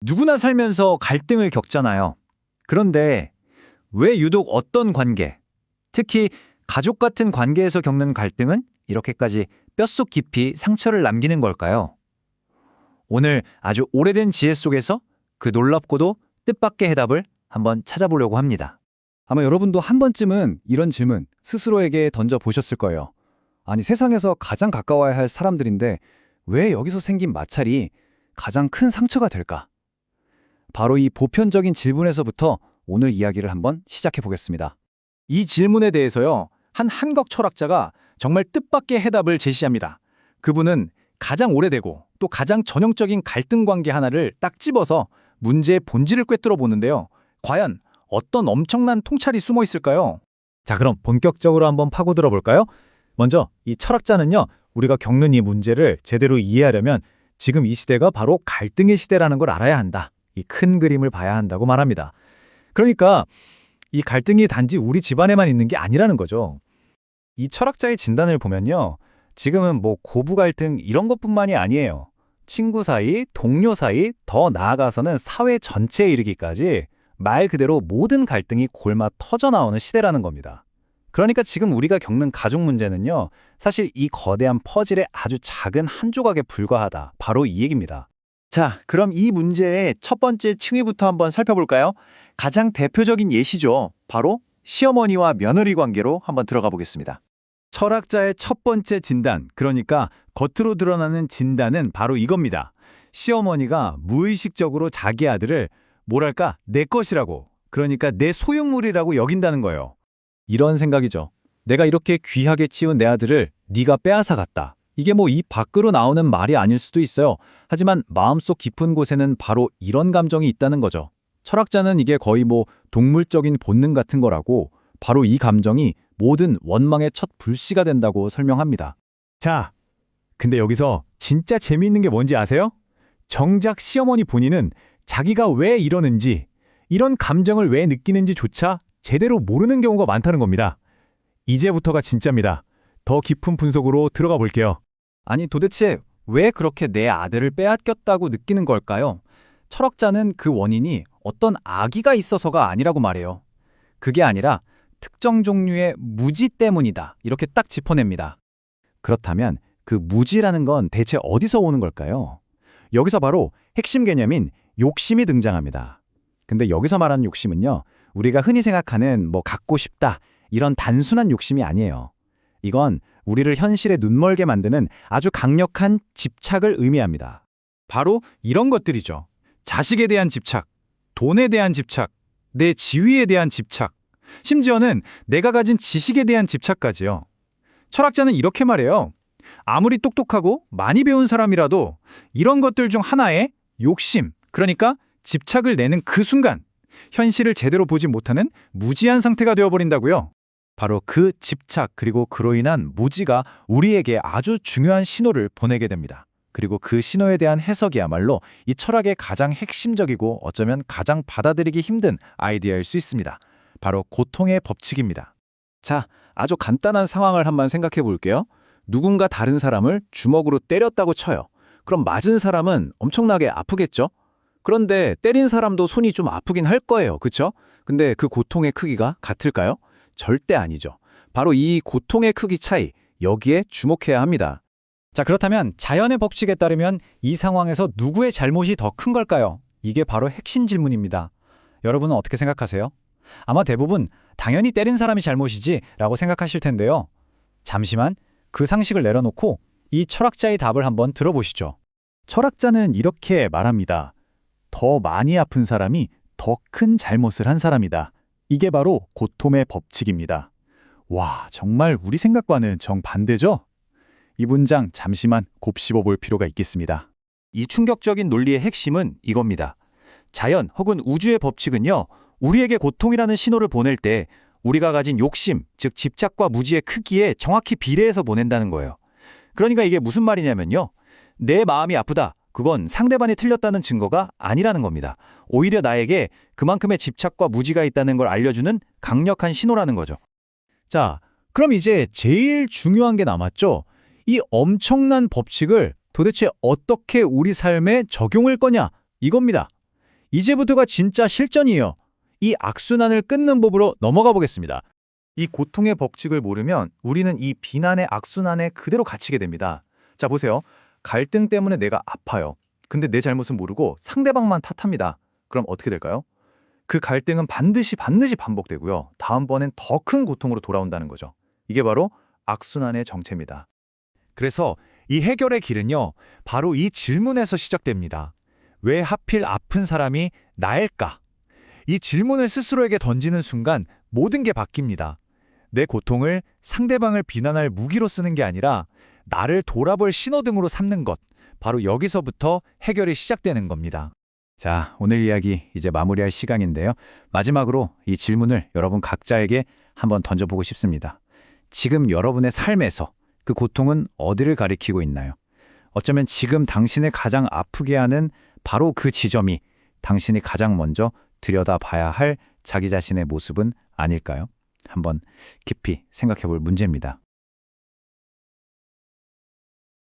누구나 살면서 갈등을 겪잖아요. 그런데 왜 유독 어떤 관계, 특히 가족 같은 관계에서 겪는 갈등은 이렇게까지 뼛속 깊이 상처를 남기는 걸까요? 오늘 아주 오래된 지혜 속에서 그 놀랍고도 뜻밖의 해답을 한번 찾아보려고 합니다. 아마 여러분도 한 번쯤은 이런 질문 스스로에게 던져보셨을 거예요. 아니, 세상에서 가장 가까워야 할 사람들인데 왜 여기서 생긴 마찰이 가장 큰 상처가 될까? 바로 이 보편적인 질문에서부터 오늘 이야기를 한번 시작해 보겠습니다. 이 질문에 대해서요, 한 한국 철학자가 정말 뜻밖의 해답을 제시합니다. 그분은 가장 오래되고 또 가장 전형적인 갈등 관계 하나를 딱 집어서 문제의 본질을 꿰뚫어 보는데요. 과연 어떤 엄청난 통찰이 숨어 있을까요? 자, 그럼 본격적으로 한번 파고들어 볼까요? 먼저 이 철학자는요, 우리가 겪는 이 문제를 제대로 이해하려면 지금 이 시대가 바로 갈등의 시대라는 걸 알아야 한다. 이 큰 그림을 봐야 한다고 말합니다. 그러니까 이 갈등이 단지 우리 집안에만 있는 게 아니라는 거죠. 이 철학자의 진단을 보면요, 지금은 뭐 고부 갈등 이런 것뿐만이 아니에요. 친구 사이, 동료 사이, 더 나아가서는 사회 전체에 이르기까지 말 그대로 모든 갈등이 골마 터져 나오는 시대라는 겁니다. 그러니까 지금 우리가 겪는 가족 문제는요, 사실 이 거대한 퍼즐의 아주 작은 한 조각에 불과하다. 바로 이 얘기입니다. 자, 그럼 이 문제의 첫 번째 층위부터 한번 살펴볼까요? 가장 대표적인 예시죠. 바로 시어머니와 며느리 관계로 한번 들어가 보겠습니다. 철학자의 첫 번째 진단, 그러니까 겉으로 드러나는 진단은 바로 이겁니다. 시어머니가 무의식적으로 자기 아들을 뭐랄까 내 것이라고, 그러니까 내 소유물이라고 여긴다는 거예요. 이런 생각이죠. 내가 이렇게 귀하게 키운 내 아들을 네가 빼앗아갔다. 이게 뭐 입 밖으로 나오는 말이 아닐 수도 있어요. 하지만 마음속 깊은 곳에는 바로 이런 감정이 있다는 거죠. 철학자는 이게 거의 뭐 동물적인 본능 같은 거라고, 바로 이 감정이 모든 원망의 첫 불씨가 된다고 설명합니다. 자, 근데 여기서 진짜 재미있는 게 뭔지 아세요? 정작 시어머니 본인은 자기가 왜 이러는지, 이런 감정을 왜 느끼는지조차 제대로 모르는 경우가 많다는 겁니다. 이제부터가 진짜입니다. 더 깊은 분석으로 들어가 볼게요. 아니, 도대체 왜 그렇게 내 아들을 빼앗겼다고 느끼는 걸까요? 철학자는 그 원인이 어떤 악의가 있어서가 아니라고 말해요. 그게 아니라 특정 종류의 무지 때문이다. 이렇게 딱 짚어냅니다. 그렇다면 그 무지라는 건 대체 어디서 오는 걸까요? 여기서 바로 핵심 개념인 욕심이 등장합니다. 근데 여기서 말하는 욕심은요, 우리가 흔히 생각하는 뭐 갖고 싶다, 이런 단순한 욕심이 아니에요. 이건 우리를 현실에 눈멀게 만드는 아주 강력한 집착을 의미합니다. 바로 이런 것들이죠. 자식에 대한 집착, 돈에 대한 집착, 내 지위에 대한 집착, 심지어는 내가 가진 지식에 대한 집착까지요. 철학자는 이렇게 말해요. 아무리 똑똑하고 많이 배운 사람이라도 이런 것들 중 하나에 욕심, 그러니까 집착을 내는 그 순간 현실을 제대로 보지 못하는 무지한 상태가 되어버린다고요. 바로 그 집착 그리고 그로 인한 무지가 우리에게 아주 중요한 신호를 보내게 됩니다. 그리고 그 신호에 대한 해석이야말로 이 철학의 가장 핵심적이고 어쩌면 가장 받아들이기 힘든 아이디어일 수 있습니다. 바로 고통의 법칙입니다. 자, 아주 간단한 상황을 한번 생각해 볼게요. 누군가 다른 사람을 주먹으로 때렸다고 쳐요. 그럼 맞은 사람은 엄청나게 아프겠죠? 그런데 때린 사람도 손이 좀 아프긴 할 거예요. 그렇죠? 근데 그 고통의 크기가 같을까요? 절대 아니죠. 바로 이 고통의 크기 차이, 여기에 주목해야 합니다. 자, 그렇다면 자연의 법칙에 따르면 이 상황에서 누구의 잘못이 더 큰 걸까요? 이게 바로 핵심 질문입니다. 여러분은 어떻게 생각하세요? 아마 대부분 당연히 때린 사람이 잘못이지 라고 생각하실 텐데요. 잠시만 그 상식을 내려놓고 이 철학자의 답을 한번 들어보시죠. 철학자는 이렇게 말합니다. 더 많이 아픈 사람이 더 큰 잘못을 한 사람이다. 이게 바로 고통의 법칙입니다. 와, 정말 우리 생각과는 정반대죠? 이 문장 잠시만 곱씹어 볼 필요가 있겠습니다. 이 충격적인 논리의 핵심은 이겁니다. 자연 혹은 우주의 법칙은요, 우리에게 고통이라는 신호를 보낼 때 우리가 가진 욕심, 즉 집착과 무지의 크기에 정확히 비례해서 보낸다는 거예요. 그러니까 이게 무슨 말이냐면요, 내 마음이 아프다. 그건 상대방이 틀렸다는 증거가 아니라는 겁니다. 오히려 나에게 그만큼의 집착과 무지가 있다는 걸 알려주는 강력한 신호라는 거죠. 자, 그럼 이제 제일 중요한 게 남았죠. 이 엄청난 법칙을 도대체 어떻게 우리 삶에 적용할 거냐? 이겁니다. 이제부터가 진짜 실전이에요. 이 악순환을 끊는 법으로 넘어가 보겠습니다. 이 고통의 법칙을 모르면 우리는 이 비난의 악순환에 그대로 갇히게 됩니다. 자, 보세요. 갈등 때문에 내가 아파요. 근데 내 잘못은 모르고 상대방만 탓합니다. 그럼 어떻게 될까요? 그 갈등은 반드시 반복되고요. 다음번엔 더 큰 고통으로 돌아온다는 거죠. 이게 바로 악순환의 정체입니다. 그래서 이 해결의 길은요, 바로 이 질문에서 시작됩니다. 왜 하필 아픈 사람이 나일까? 이 질문을 스스로에게 던지는 순간 모든 게 바뀝니다. 내 고통을 상대방을 비난할 무기로 쓰는 게 아니라 나를 돌아볼 신호등으로 삼는 것. 바로 여기서부터 해결이 시작되는 겁니다. 자, 오늘 이야기 이제 마무리할 시간인데요. 마지막으로 이 질문을 여러분 각자에게 한번 던져보고 싶습니다. 지금 여러분의 삶에서 그 고통은 어디를 가리키고 있나요? 어쩌면 지금 당신을 가장 아프게 하는 바로 그 지점이 당신이 가장 먼저 들여다봐야 할 자기 자신의 모습은 아닐까요? 한번 깊이 생각해 볼 문제입니다.